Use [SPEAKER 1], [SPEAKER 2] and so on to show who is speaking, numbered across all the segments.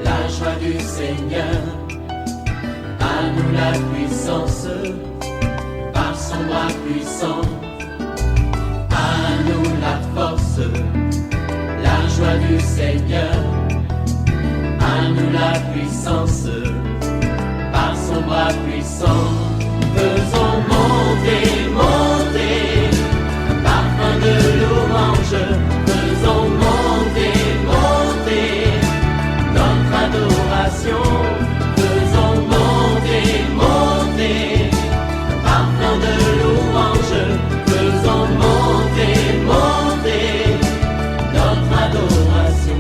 [SPEAKER 1] la joie du Seigneur. À nous la puissance, par son bras puissant. À nous la force, la joie du Seigneur. À nous la puissance, par son bras puissant. Faisons monter, monter, un parfum de louange. Faisons monter, monter, notre adoration. Faisons monter, monter, un parfum de louange. Faisons monter, monter, notre adoration.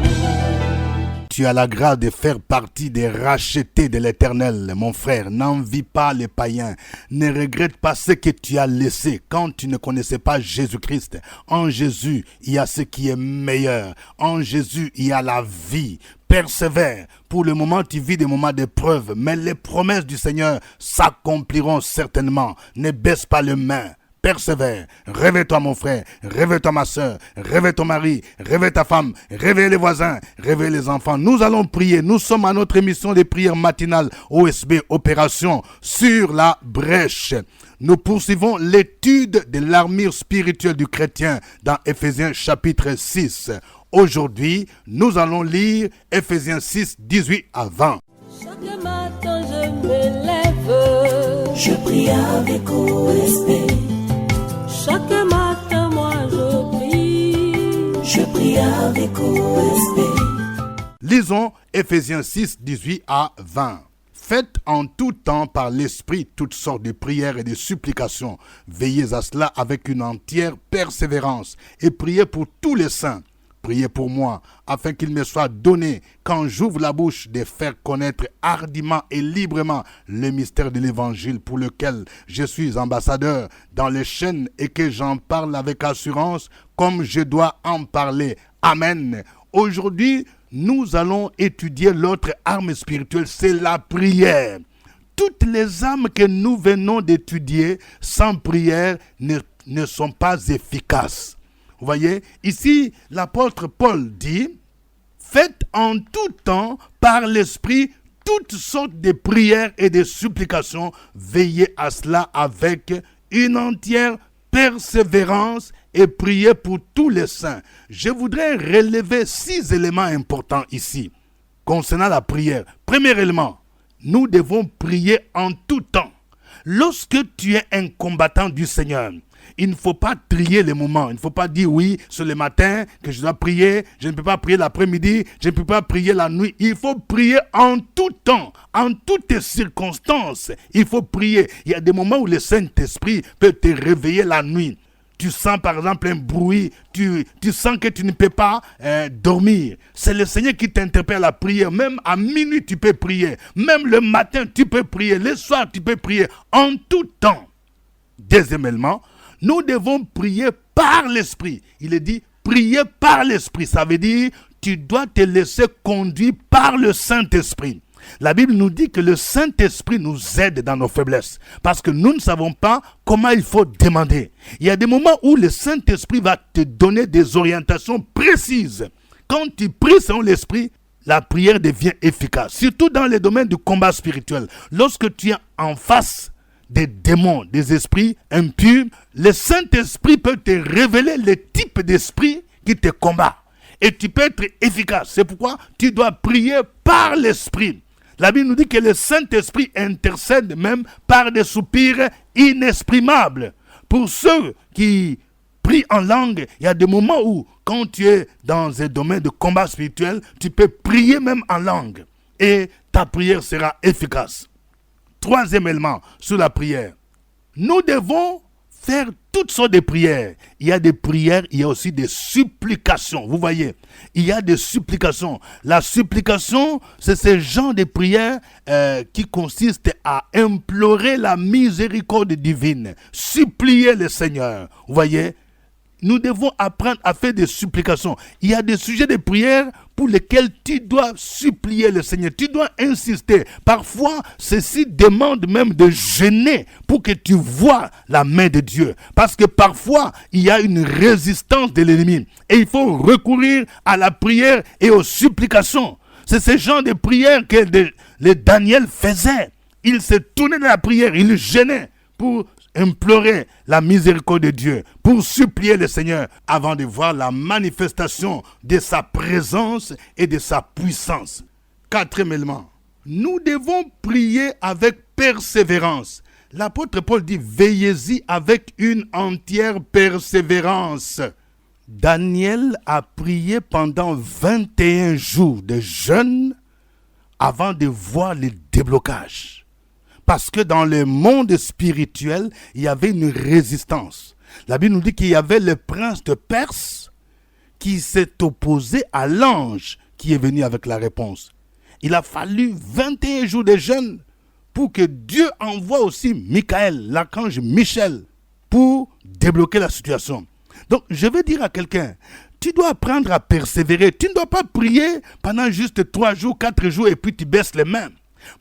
[SPEAKER 2] Tu as la grâce de faire partie des rachetés de l'Éternel, mon frère. N'envie pas les païens. Ne regrette pas ce que tu as laissé quand tu ne connaissais pas Jésus-Christ. En Jésus, il y a ce qui est meilleur. En Jésus, il y a la vie. Persévère. Pour le moment, tu vis des moments d'épreuve, mais les promesses du Seigneur s'accompliront certainement. Ne baisse pas les mains. Persévère, réveille-toi mon frère, réveille-toi ma soeur, réveille ton mari, réveille ta femme, réveille les voisins, réveille les enfants. Nous allons prier, nous sommes à notre émission de prière matinale OSB Opération sur la brèche. Nous poursuivons l'étude de l'armure spirituelle du chrétien dans Éphésiens chapitre 6. Aujourd'hui, nous allons lire Éphésiens 6, 18 à 20.
[SPEAKER 3] Chaque matin je me lève,
[SPEAKER 4] je prie avec OSB.
[SPEAKER 3] Chaque matin moi je
[SPEAKER 4] prie avec OSB.
[SPEAKER 2] Lisons Éphésiens 6, 18 à 20. Faites en tout temps par l'Esprit toutes sortes de prières et de supplications. Veillez à cela avec une entière persévérance et priez pour tous les saints. Priez pour moi, afin qu'il me soit donné, quand j'ouvre la bouche, de faire connaître hardiment et librement le mystère de l'Évangile pour lequel je suis ambassadeur dans les chaînes et que j'en parle avec assurance comme je dois en parler. Amen. Aujourd'hui, nous allons étudier l'autre arme spirituelle, c'est la prière. Toutes les armes que nous venons d'étudier sans prière ne sont pas efficaces. Vous voyez, ici, l'apôtre Paul dit, faites en tout temps par l'Esprit toutes sortes de prières et de supplications. Veillez à cela avec une entière persévérance et priez pour tous les saints. Je voudrais relever 6 éléments importants ici concernant la prière. Premier élément, nous devons prier en tout temps. Lorsque tu es un combattant du Seigneur, il ne faut pas trier les moments. Il ne faut pas dire oui, c'est le matin que je dois prier. Je ne peux pas prier l'après-midi. Je ne peux pas prier la nuit. Il faut prier en tout temps, en toutes circonstances. Il faut prier. Il y a des moments où le Saint-Esprit peut te réveiller la nuit. Tu sens par exemple un bruit, tu sens que tu ne peux pas dormir. C'est le Seigneur qui t'interpelle à la prière. Même à minuit, tu peux prier. Même le matin, tu peux prier. Le soir, tu peux prier. En tout temps. Deuxièmement, nous devons prier par l'Esprit. Il est dit, prier par l'Esprit. Ça veut dire, tu dois te laisser conduire par le Saint-Esprit. La Bible nous dit que le Saint-Esprit nous aide dans nos faiblesses. Parce que nous ne savons pas comment il faut demander. Il y a des moments où le Saint-Esprit va te donner des orientations précises. Quand tu pries selon l'Esprit, la prière devient efficace. Surtout dans les domaines du combat spirituel. Lorsque tu es en face des démons, des esprits impurs, le Saint-Esprit peut te révéler le type d'esprit qui te combat. Et tu peux être efficace. C'est pourquoi tu dois prier par l'Esprit. La Bible nous dit que le Saint-Esprit intercède même par des soupirs inexprimables. Pour ceux qui prient en langue, il y a des moments où, quand tu es dans un domaine de combat spirituel, tu peux prier même en langue. Et ta prière sera efficace. Troisième élément sur la prière. Nous devons faire toutes sortes de prières. Il y a des prières, il y a aussi des supplications. Vous voyez, il y a des supplications. La supplication, c'est ce genre de prière qui consiste à implorer la miséricorde divine. Supplier le Seigneur. Vous voyez, Nous devons apprendre à faire des supplications. Il y a des sujets de prière pour lesquels tu dois supplier le Seigneur. Tu dois insister. Parfois, ceci demande même de jeûner pour que tu vois la main de Dieu. Parce que parfois, il y a une résistance de l'ennemi. Et il faut recourir à la prière et aux supplications. C'est ce genre de prière que le Daniel faisait. Il se tournait dans la prière, il jeûnait pour implorer la miséricorde de Dieu, pour supplier le Seigneur avant de voir la manifestation de sa présence et de sa puissance. Quatrième élément, nous devons prier avec persévérance. L'apôtre Paul dit, veillez-y avec une entière persévérance. Daniel a prié pendant 21 jours de jeûne avant de voir le déblocage. Parce que dans le monde spirituel, il y avait une résistance. La Bible nous dit qu'il y avait le prince de Perse qui s'est opposé à l'ange qui est venu avec la réponse. Il a fallu 21 jours de jeûne pour que Dieu envoie aussi Michael, l'archange Michel, pour débloquer la situation. Donc, je veux dire à quelqu'un, tu dois apprendre à persévérer. Tu ne dois pas prier pendant juste 3 jours, 4 jours et puis tu baisses les mains.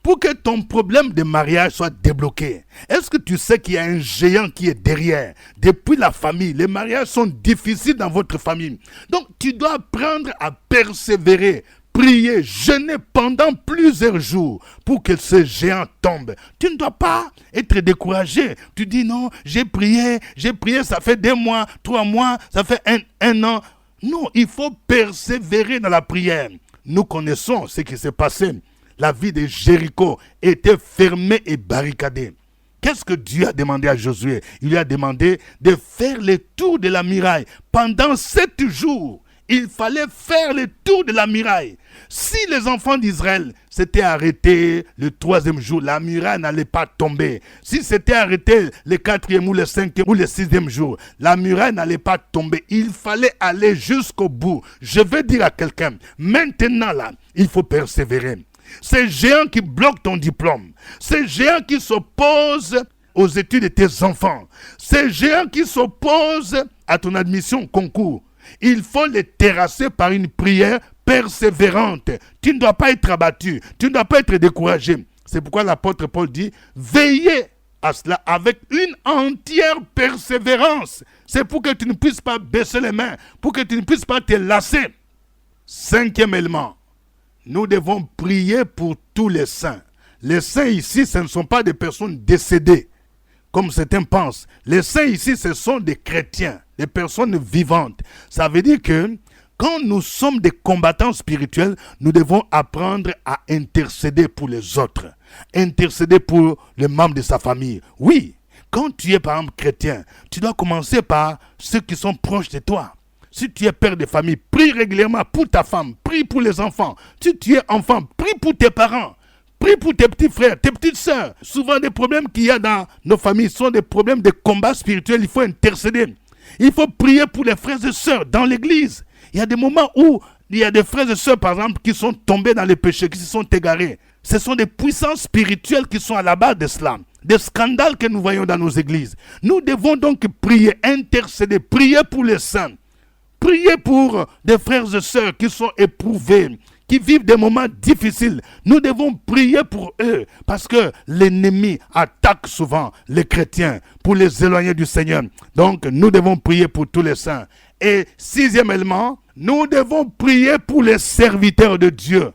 [SPEAKER 2] Pour que ton problème de mariage soit débloqué, est-ce que tu sais qu'il y a un géant qui est derrière? Depuis la famille, les mariages sont difficiles dans votre famille. Donc, tu dois apprendre à persévérer, prier, jeûner pendant plusieurs jours pour que ce géant tombe. Tu ne dois pas être découragé. Tu dis non, j'ai prié, ça fait 2 mois, 3 mois, ça fait un an. Non, il faut persévérer dans la prière. Nous connaissons ce qui s'est passé. La ville de Jéricho était fermée et barricadée. Qu'est-ce que Dieu a demandé à Josué? Il lui a demandé de faire le tour de la muraille. Pendant 7 jours, il fallait faire le tour de la muraille. Si les enfants d'Israël s'étaient arrêtés le 3e jour, la muraille n'allait pas tomber. Si c'était arrêté le 4e ou le 5e ou le 6e jour, la muraille n'allait pas tomber. Il fallait aller jusqu'au bout. Je veux dire à quelqu'un, maintenant là, il faut persévérer. Ces géants qui bloquent ton diplôme, ces géants qui s'opposent aux études de tes enfants, ces géants qui s'opposent à ton admission au concours, il faut les terrasser par une prière persévérante. Tu ne dois pas être abattu, tu ne dois pas être découragé. C'est pourquoi l'apôtre Paul dit, veillez à cela avec une entière persévérance. C'est pour que tu ne puisses pas baisser les mains, pour que tu ne puisses pas te lasser. 5e élément. Nous devons prier pour tous les saints. Les saints ici, ce ne sont pas des personnes décédées, comme certains pensent. Les saints ici, ce sont des chrétiens, des personnes vivantes. Ça veut dire que quand nous sommes des combattants spirituels, nous devons apprendre à intercéder pour les autres. Intercéder pour les membres de sa famille. Oui, quand tu es par exemple chrétien, tu dois commencer par ceux qui sont proches de toi. Si tu es père de famille, prie régulièrement pour ta femme, prie pour les enfants. Si tu es enfant, prie pour tes parents, prie pour tes petits frères, tes petites sœurs. Souvent, des problèmes qu'il y a dans nos familles sont des problèmes de combat spirituel. Il faut intercéder. Il faut prier pour les frères et sœurs dans l'église. Il y a des moments où il y a des frères et sœurs, par exemple, qui sont tombés dans les péchés, qui se sont égarés. Ce sont des puissances spirituelles qui sont à la base de cela. Des scandales que nous voyons dans nos églises. Nous devons donc prier, intercéder, prier pour les saints. Priez pour des frères et sœurs qui sont éprouvés, qui vivent des moments difficiles. Nous devons prier pour eux parce que l'ennemi attaque souvent les chrétiens pour les éloigner du Seigneur. Donc, nous devons prier pour tous les saints. Et 6e élément, nous devons prier pour les serviteurs de Dieu.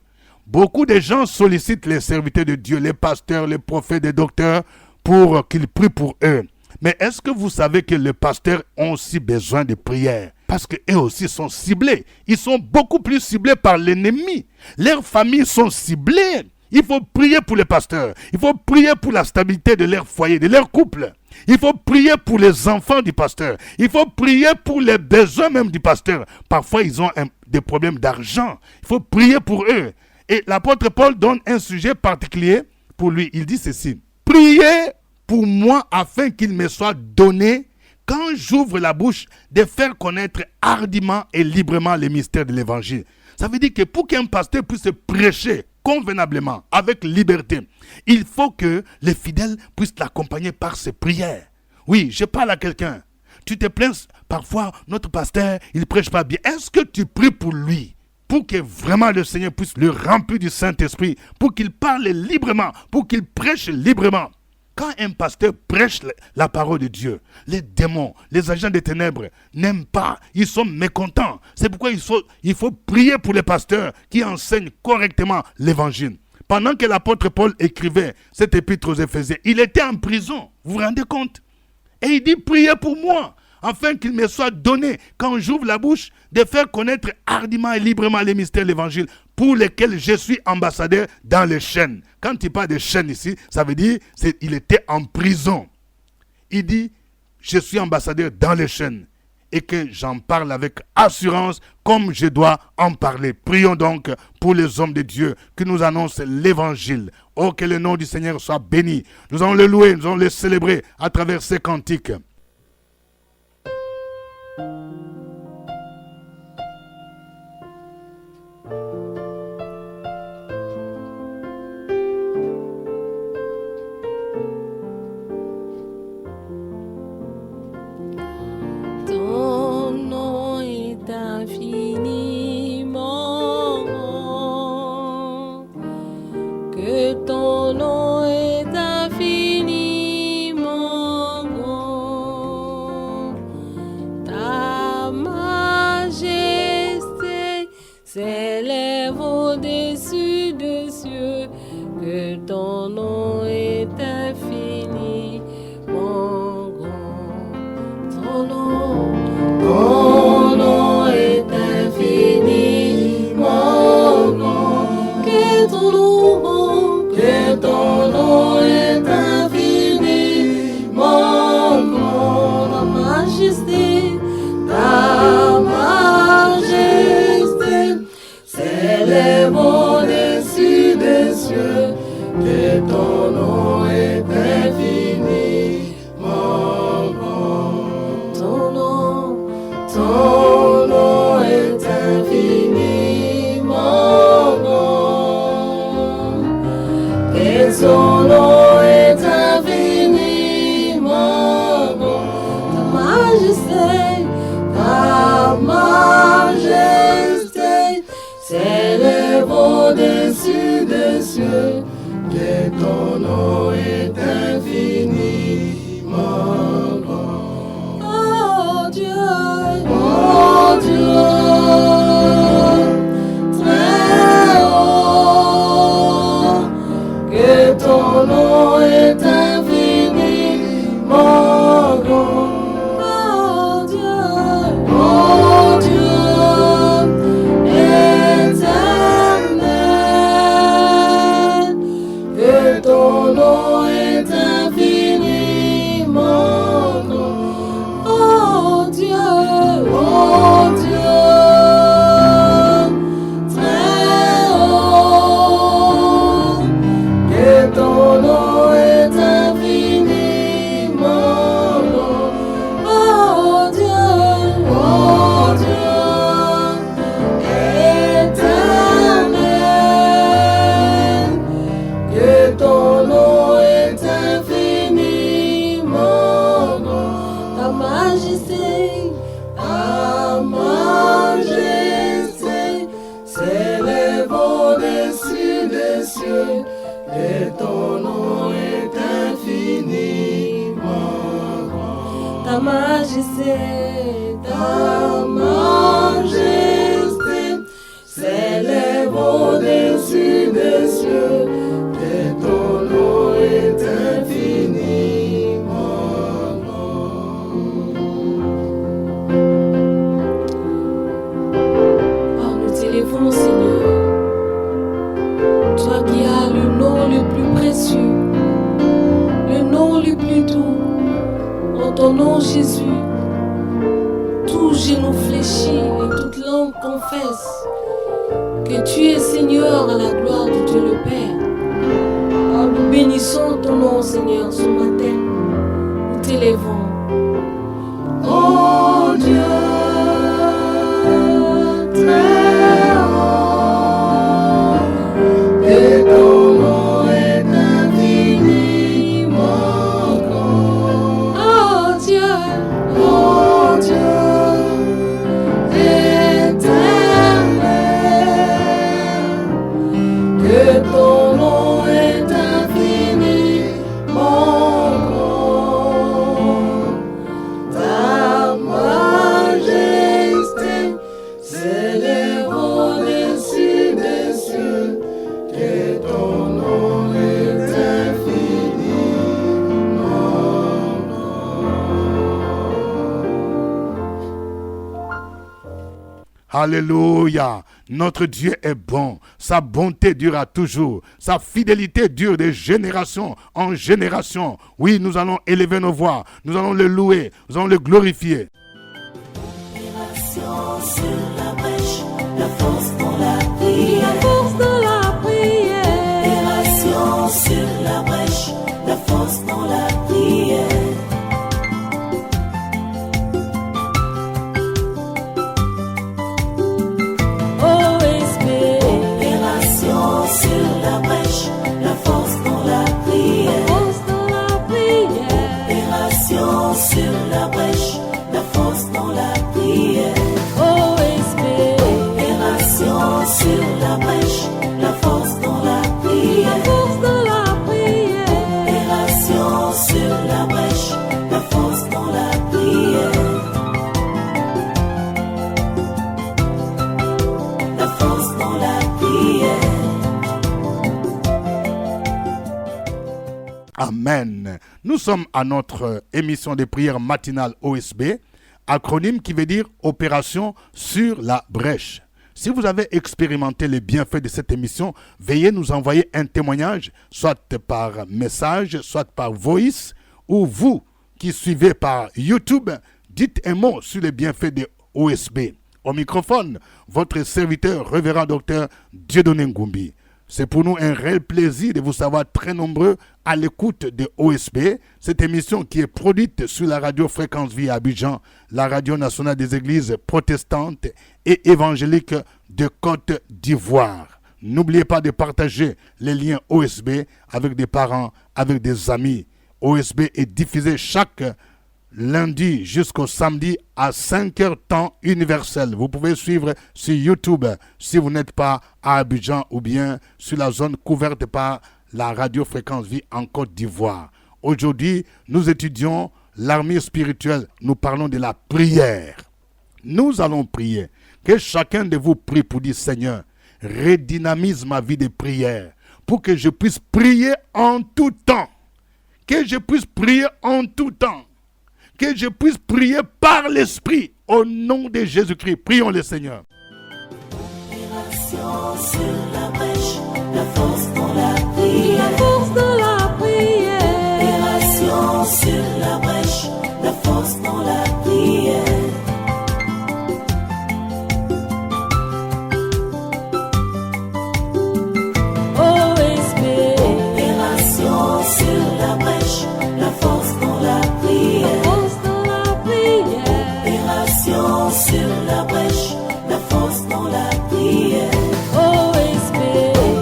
[SPEAKER 2] Beaucoup de gens sollicitent les serviteurs de Dieu, les pasteurs, les prophètes, les docteurs, pour qu'ils prient pour eux. Mais est-ce que vous savez que les pasteurs ont aussi besoin de prière? Parce qu'eux aussi sont ciblés. Ils sont beaucoup plus ciblés par l'ennemi. Leurs familles sont ciblées. Il faut prier pour les pasteurs. Il faut prier pour la stabilité de leur foyer, de leur couple. Il faut prier pour les enfants du pasteur. Il faut prier pour les besoins même du pasteur. Parfois, ils ont des problèmes d'argent. Il faut prier pour eux. Et l'apôtre Paul donne un sujet particulier pour lui. Il dit ceci. Priez pour moi afin qu'il me soit donné, quand j'ouvre la bouche, de faire connaître hardiment et librement les mystères de l'évangile. Ça veut dire que pour qu'un pasteur puisse prêcher convenablement, avec liberté, il faut que les fidèles puissent l'accompagner par ses prières. Oui, je parle à quelqu'un. Tu te plains parfois, notre pasteur, il ne prêche pas bien. Est-ce que tu pries pour lui? Pour que vraiment le Seigneur puisse le remplir du Saint-Esprit, pour qu'il parle librement, pour qu'il prêche librement. Quand un pasteur prêche la parole de Dieu, les démons, les agents des ténèbres n'aiment pas, ils sont mécontents. C'est pourquoi il faut prier pour les pasteurs qui enseignent correctement l'évangile. Pendant que l'apôtre Paul écrivait cette épître aux Éphésiens, il était en prison, vous vous rendez compte? Et il dit, priez pour moi, afin qu'il me soit donné, quand j'ouvre la bouche, de faire connaître hardiment et librement les mystères de l'évangile, pour lesquels je suis ambassadeur dans les chaînes. Quand il parle de chaînes ici, ça veut dire qu'il était en prison. Il dit, je suis ambassadeur dans les chaînes, et que j'en parle avec assurance, comme je dois en parler. Prions donc pour les hommes de Dieu, qui nous annoncent l'évangile. Oh, que le nom du Seigneur soit béni. Nous allons le louer, nous allons le célébrer à travers ces cantiques.
[SPEAKER 3] Ton nom est infiniment grand, que ton nom est infiniment grand. Ta majesté s'élève au-dessus des cieux, que ton nom est infiniment grand. Ton nom est infiniment grand, que ton nom est infiniment grand. Ta majesté s'élève au-dessus des cieux, que ton nom est infiniment grand. Ton nom est infiniment grand, et son nom est infiniment grand. Ta majesté s'élève au-dessus des cieux, que ton nom est infiniment grand. Oh Dieu, très haut, que ton nom est infiniment grand. Oh Dieu, éternel, que ton nom est infiniment grand. Oh Dieu, très haut, que ton nom est infiniment grand. Oh Dieu, éternel, que ton nom est infiniment grand. Ta majesté s'élève au-dessus des cieux, que ton nom est infiniment grand. Ta majesté s'élève au-dessus des cieux, que ton nom est infiniment grand. Oh, nous t'élèvons, Seigneur, toi qui as le nom le plus précieux, le nom le plus doux. En ton nom, Jésus, tout genou fléchit et toute langue confesse que tu es Seigneur à la gloire de Dieu le Père. Oh, nous bénissons ton nom, Seigneur, ce matin. Nous t'élèvons. Oh Dieu, très haut, que ton nom est infiniment grand. Oh Dieu, oh
[SPEAKER 2] Alléluia. Notre Dieu est bon. Sa bonté durera toujours. Sa fidélité dure de génération en génération. Oui, nous allons élever nos voix. Nous allons le louer. Nous allons le glorifier.
[SPEAKER 4] Sur la brèche, la force dans la prière.
[SPEAKER 3] La force de la prière.
[SPEAKER 4] Opération sur la brèche, la force dans la prière.
[SPEAKER 3] OSB.
[SPEAKER 4] Opération sur la brèche, la force dans la prière.
[SPEAKER 3] Force de la prière.
[SPEAKER 4] Opération sur la brèche, la force dans la prière.
[SPEAKER 3] OSB.
[SPEAKER 4] Opération sur la brèche, la force dans la prière.
[SPEAKER 3] La force de la prière.
[SPEAKER 4] Opération sur la brèche, la force dans la prière. La force dans la prière.
[SPEAKER 2] Amen. Nous sommes à notre émission de prière matinale OSB, acronyme qui veut dire Opération sur la brèche. Si vous avez expérimenté les bienfaits de cette émission, veuillez nous envoyer un témoignage, soit par message, soit par voice, ou vous qui suivez par YouTube, dites un mot sur les bienfaits de OSB. Au microphone, votre serviteur, révérend docteur Dieudonné Ngumbi. C'est pour nous un réel plaisir de vous savoir très nombreux à l'écoute de OSB, cette émission qui est produite sur la radio Fréquence Vie à Abidjan, la radio nationale des églises protestantes et évangéliques de Côte d'Ivoire. N'oubliez pas de partager les liens OSB avec des parents, avec des amis. OSB est diffusé chaque lundi jusqu'au samedi à 5h temps universel. Vous pouvez suivre sur YouTube si vous n'êtes pas à Abidjan ou bien sur la zone couverte par la radio Fréquence Vie en Côte d'Ivoire. Aujourd'hui, nous étudions l'armée spirituelle. Nous parlons de la prière. Nous allons prier. Que chacun de vous prie pour dire Seigneur, redynamise ma vie de prière pour que je puisse prier en tout temps. Que je puisse prier en tout temps. Que je puisse prier par l'Esprit. Au nom de Jésus-Christ, prions le Seigneur.
[SPEAKER 4] Opération sur la brèche, la force dans la prière.
[SPEAKER 3] La force de la prière.
[SPEAKER 4] Opération sur la brèche, la force dans la prière.
[SPEAKER 3] OSB.
[SPEAKER 4] Opération sur la brèche, la force dans la prière.
[SPEAKER 3] Force de la prière.
[SPEAKER 4] Opération sur la brèche, la force dans la prière.
[SPEAKER 3] OSB.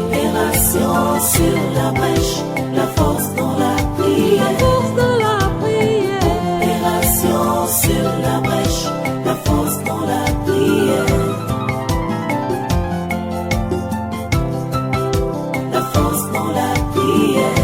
[SPEAKER 4] Opération sur la brèche, la force dans la prière.
[SPEAKER 3] La force de la prière.
[SPEAKER 4] Opération sur la brèche, la force dans la prière. La force dans la prière.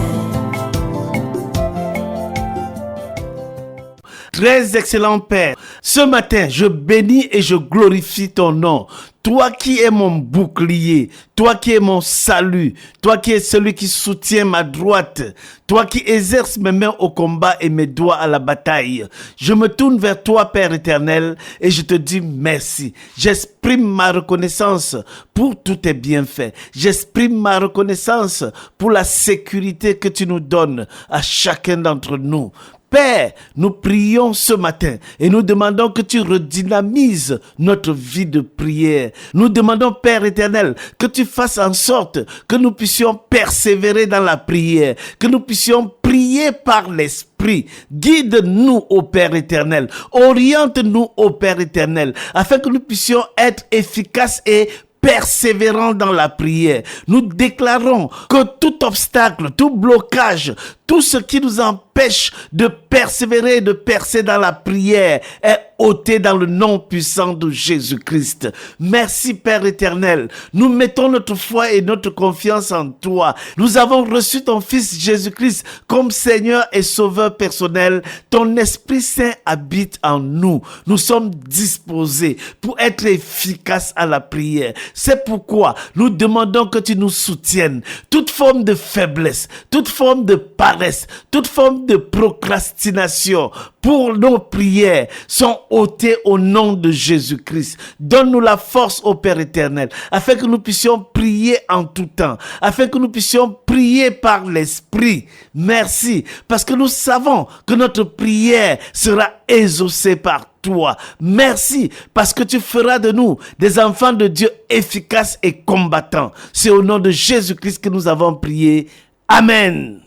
[SPEAKER 5] Très excellent Père, ce matin, je bénis et je glorifie ton nom. Toi qui es mon bouclier, toi qui es mon salut, toi qui es celui qui soutient ma droite, toi qui exerces mes mains au combat et mes doigts à la bataille. Je me tourne vers toi, Père éternel, et je te dis merci. J'exprime ma reconnaissance pour tous tes bienfaits. J'exprime ma reconnaissance pour la sécurité que tu nous donnes à chacun d'entre nous. Père, nous prions ce matin et nous demandons que tu redynamises notre vie de prière. Nous demandons, Père éternel, que tu fasses en sorte que nous puissions persévérer dans la prière, que nous puissions prier par l'Esprit. Guide-nous, ô Père éternel. Oriente-nous, ô Père éternel, afin que nous puissions être efficaces et persévérants dans la prière. Nous déclarons que tout obstacle, tout blocage, tout ce qui nous empêche de persévérer et de percer dans la prière est ôté dans le nom puissant de Jésus-Christ. Merci Père éternel. Nous mettons notre foi et notre confiance en toi. Nous avons reçu ton Fils Jésus-Christ comme Seigneur et Sauveur personnel. Ton Esprit Saint habite en nous. Nous sommes disposés pour être efficaces à la prière. C'est pourquoi nous demandons que tu nous soutiennes. Toute forme de faiblesse, toute forme de paresse, paresse, toute forme de procrastination pour nos prières sont ôtées au nom de Jésus-Christ. Donne-nous la force, ô Père éternel, afin que nous puissions prier en tout temps, afin que nous puissions prier par l'Esprit. Merci, parce que nous savons que notre prière sera exaucée par toi. Merci, parce que tu feras de nous des enfants de Dieu efficaces et combattants. C'est au nom de Jésus-Christ que nous avons prié. Amen.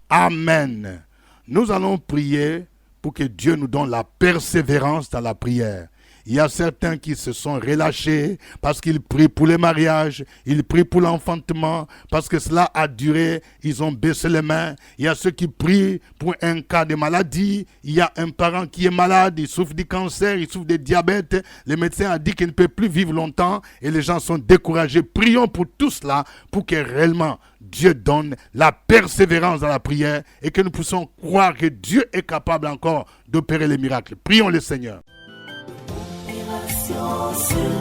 [SPEAKER 2] Amen. Nous allons prier pour que Dieu nous donne la persévérance dans la prière. Il y a certains qui se sont relâchés parce qu'ils prient pour le mariage, ils prient pour l'enfantement, parce que cela a duré, ils ont baissé les mains. Il y a ceux qui prient pour un cas de maladie. Il y a un parent qui est malade, il souffre du cancer, il souffre de diabète. Le médecin a dit qu'il ne peut plus vivre longtemps et les gens sont découragés. Prions pour tout cela pour que réellement Dieu donne la persévérance dans la prière et que nous puissions croire que Dieu est capable encore d'opérer les miracles. Prions le Seigneur.
[SPEAKER 4] Sur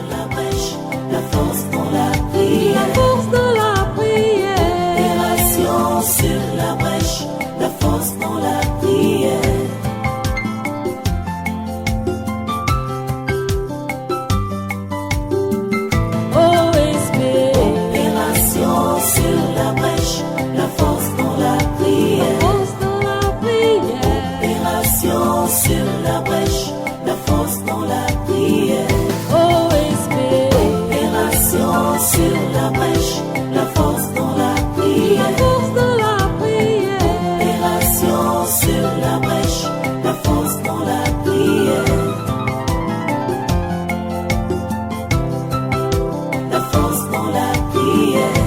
[SPEAKER 4] la brèche, la force dans la prière.
[SPEAKER 3] La force dans la prière.
[SPEAKER 4] Opération sur la brèche, la force dans la prière.
[SPEAKER 3] OSB.
[SPEAKER 4] Opération sur la brèche, la force dans la prière.
[SPEAKER 3] La force dans la prière.
[SPEAKER 4] Opération sur la brèche, la force dans la prière.
[SPEAKER 3] OSB.
[SPEAKER 4] Opération sur la brèche, la force dans la
[SPEAKER 3] La
[SPEAKER 4] prière.
[SPEAKER 3] force dans la prière.
[SPEAKER 4] Opération sur la brèche, la force dans la prière. La force dans la prière.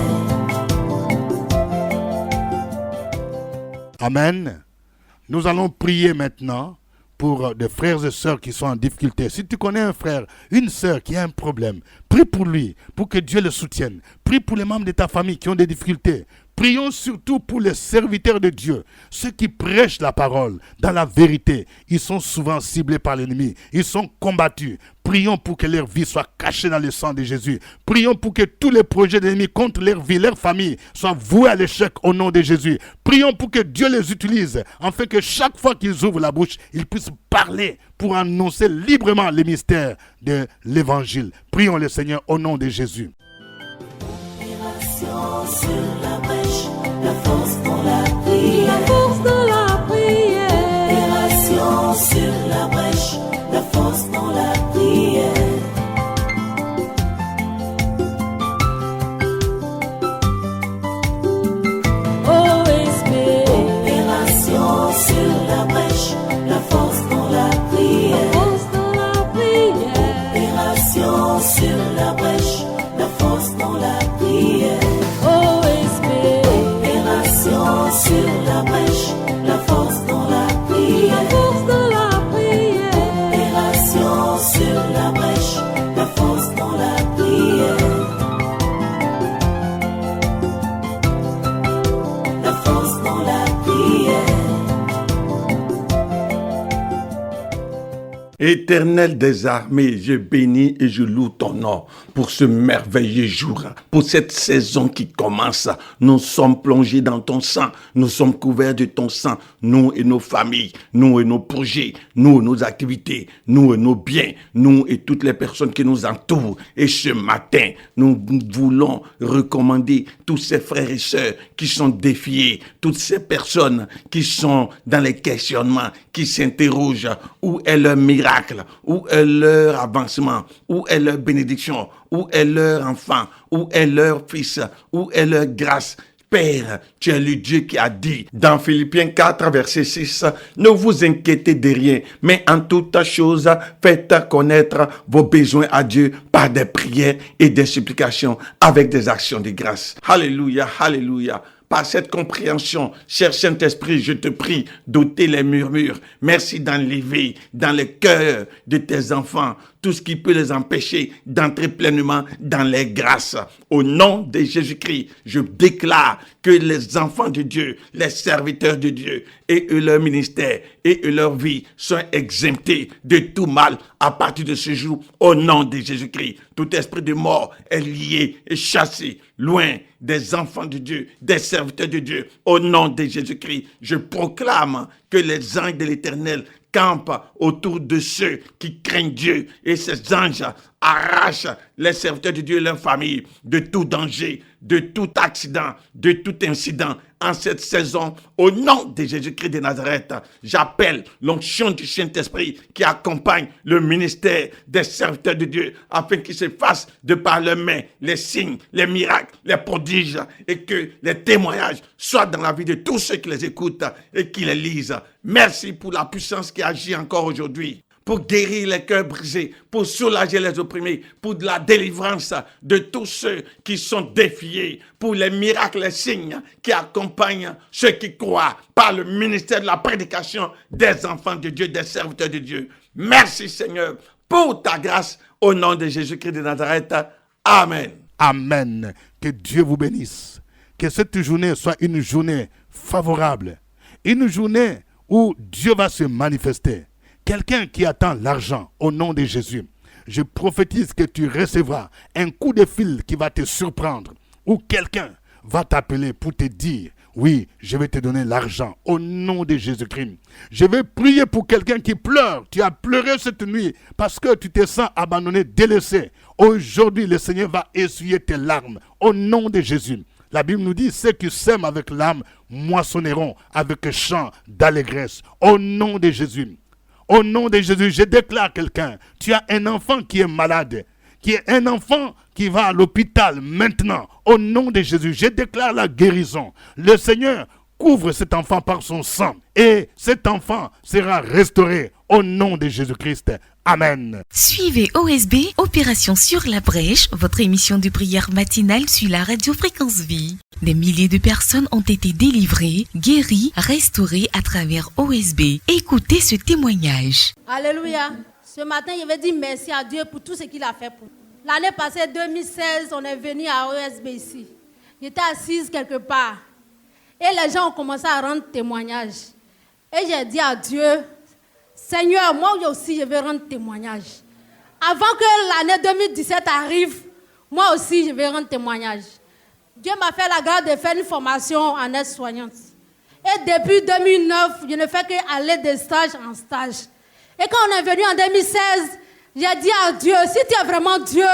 [SPEAKER 2] Amen. Nous allons prier maintenant pour des frères et sœurs qui sont en difficulté. Si tu connais un frère, une sœur qui a un problème, prie pour lui, pour que Dieu le soutienne. Prie pour les membres de ta famille qui ont des difficultés. Prions surtout pour les serviteurs de Dieu, ceux qui prêchent la parole dans la vérité. Ils sont souvent ciblés par l'ennemi, ils sont combattus. Prions pour que leur vie soit cachée dans le sang de Jésus. Prions pour que tous les projets de l'ennemi contre leur vie, leur famille, soient voués à l'échec au nom de Jésus. Prions pour que Dieu les utilise, afin que chaque fois qu'ils ouvrent la bouche, ils puissent parler pour annoncer librement les mystères de l'évangile. Prions le Seigneur au nom de Jésus.
[SPEAKER 4] Opération sur la brèche, la force dans la prière.
[SPEAKER 3] La force dans la prière.
[SPEAKER 4] Opération sur la brèche, la force dans la prière.
[SPEAKER 3] OSB.
[SPEAKER 4] Opération sur la brèche, la force dans la
[SPEAKER 3] La
[SPEAKER 4] prière.
[SPEAKER 3] force dans la prière.
[SPEAKER 4] Opération sur la brèche, la force dans la prière.
[SPEAKER 3] OSB.
[SPEAKER 4] Opération sur la brèche, la force dans la
[SPEAKER 3] La
[SPEAKER 4] prière.
[SPEAKER 3] force dans la prière.
[SPEAKER 4] Opération sur la brèche, la force dans la prière. La force dans la prière.
[SPEAKER 6] Éternel des armées, je bénis et je loue ton nom pour ce merveilleux jour, pour cette saison qui commence. Nous sommes plongés dans ton sang, nous sommes couverts de ton sang, nous et nos familles, nous et nos projets, nous et nos activités, nous et nos biens, nous et toutes les personnes qui nous entourent. Et ce matin, nous voulons recommander tous ces frères et sœurs qui sont défiés, toutes ces personnes qui sont dans les questionnements, qui s'interrogent, où est leur miracle, où est leur avancement, où est leur bénédiction, où est leur enfant, où est leur fils, où est leur grâce. Père, tu es le Dieu qui a dit dans Philippiens 4, verset 6, « Ne vous inquiétez de rien, mais en toute chose, faites connaître vos besoins à Dieu par des prières et des supplications avec des actions de grâce. » Alléluia, alléluia. Par cette compréhension, cher Saint-Esprit, je te prie d'ôter les murmures. Merci d'enlever dans le cœur de tes enfants tout ce qui peut les empêcher d'entrer pleinement dans les grâces. Au nom de Jésus-Christ, je déclare que les enfants de Dieu, les serviteurs de Dieu et leur ministère et leur vie sont exemptés de tout mal à partir de ce jour. Au nom de Jésus-Christ, tout esprit de mort est lié et chassé loin des enfants de Dieu, des serviteurs de Dieu. Au nom de Jésus-Christ, je proclame que les anges de l'Éternel campent autour de ceux qui craignent Dieu, et ces anges arrachent les serviteurs de Dieu et leur famille de tout danger, de tout accident, de tout incident. En cette saison, au nom de Jésus-Christ de Nazareth, j'appelle l'onction du Saint-Esprit qui accompagne le ministère des serviteurs de Dieu afin qu'ils se fassent de par leurs mains les signes, les miracles, les prodiges, et que les témoignages soient dans la vie de tous ceux qui les écoutent et qui les lisent. Merci pour la puissance qui agit encore aujourd'hui, pour guérir les cœurs brisés, pour soulager les opprimés, pour de la délivrance de tous ceux qui sont défiés, pour les miracles, les signes qui accompagnent ceux qui croient par le ministère de la prédication des enfants de Dieu, des serviteurs de Dieu. Merci Seigneur pour ta grâce, au nom de Jésus-Christ de Nazareth. Amen.
[SPEAKER 2] Amen. Que Dieu vous bénisse. Que cette journée soit une journée favorable, une journée où Dieu va se manifester. Quelqu'un qui attend l'argent au nom de Jésus, je prophétise que tu recevras un coup de fil qui va te surprendre, ou quelqu'un va t'appeler pour te dire, oui, je vais te donner l'argent au nom de Jésus-Christ. Je vais prier pour quelqu'un qui pleure. Tu as pleuré cette nuit parce que tu te sens abandonné, délaissé. Aujourd'hui, le Seigneur va essuyer tes larmes au nom de Jésus. La Bible nous dit, ceux qui sèment avec l'âme moissonneront avec chant d'allégresse au nom de Jésus. Au nom de Jésus, je déclare quelqu'un, tu as un enfant qui est malade, qui est un enfant qui va à l'hôpital maintenant. Au nom de Jésus, je déclare la guérison. Le Seigneur couvre cet enfant par son sang et cet enfant sera restauré au nom de Jésus-Christ. Amen.
[SPEAKER 7] Suivez OSB, Opération sur la brèche, votre émission de prière matinale sur la radio Fréquence Vie. Des milliers de personnes ont été délivrées, guéries, restaurées à travers OSB. Écoutez ce témoignage.
[SPEAKER 8] Alléluia. Ce matin, je vais dire merci à Dieu pour tout ce qu'il a fait pour nous. L'année passée, 2016, on est venu à OSB ici. J'étais assise quelque part. Et les gens ont commencé à rendre témoignage. Et j'ai dit à Dieu, Seigneur, moi aussi, je vais rendre témoignage. Avant que l'année 2017 arrive, moi aussi, je vais rendre témoignage. Dieu m'a fait la grâce de faire une formation en aide-soignante. Et depuis 2009, je ne fais qu'aller de stage en stage. Et quand on est venu en 2016, j'ai dit à Dieu, si tu es vraiment Dieu,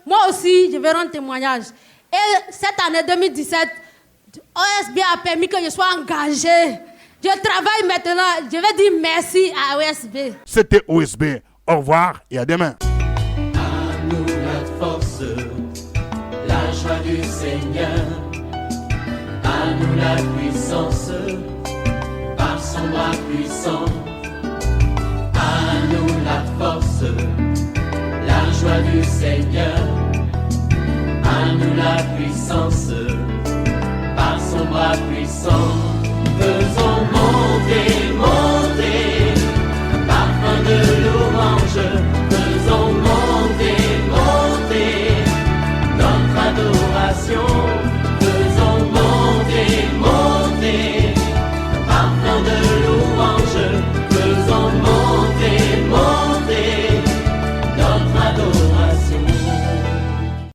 [SPEAKER 8] moi aussi, je vais rendre témoignage. Et cette année 2017, OSB a permis que je sois engagé. Je travaille maintenant. Je vais dire merci à OSB.
[SPEAKER 2] C'était OSB. Au revoir et à demain.
[SPEAKER 1] À nous la force, la joie du Seigneur. À nous la puissance, par son bras puissant. À nous la force, la joie du Seigneur. À nous la puissance.